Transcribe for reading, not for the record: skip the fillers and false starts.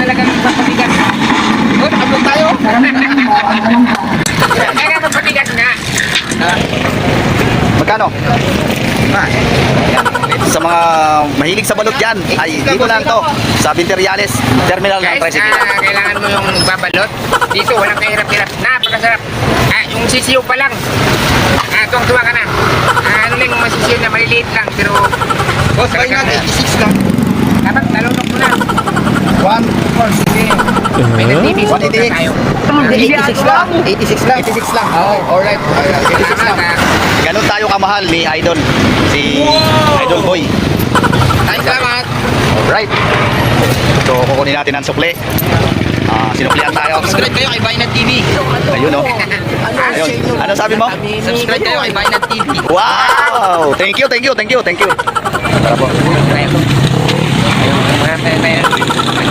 talagang magpabigat. Oh, nakablog tayo. Kaya magpabigat nga. Magkano? Sa mga mahilig sa balot dyan, ay dito lang to sa Binteriales Terminal ng Guys, Tricycle. kailangan mo yung babalot. Dito, walang kahirap-hirap. Napakasarap. Yung sisiyo pa lang. Tuwang-tuwa ka na. Ano lang yung masisiyo na maliliit lang. Pero, Boss, buy na 86 lang. dapat nalunok mo na. 1 sige. May nag-TV sa 188. tayo. 86 lang. 86 lang. 86 lang. Oh, alright. 86 lang. Ganun tayo kamahal ni Idol, si Idol Boy. Ay, salamat. Alright. So kukunin natin ang sukli. Sinuklihan tayo. Subscribe kayo kay Bainat TV. Ayun oh. Ayun. Ano sabi mo? Subscribe kayo kay Bainat TV. Wow! Thank you, thank you, thank you, thank you. Tara po. Tayo. Tayo.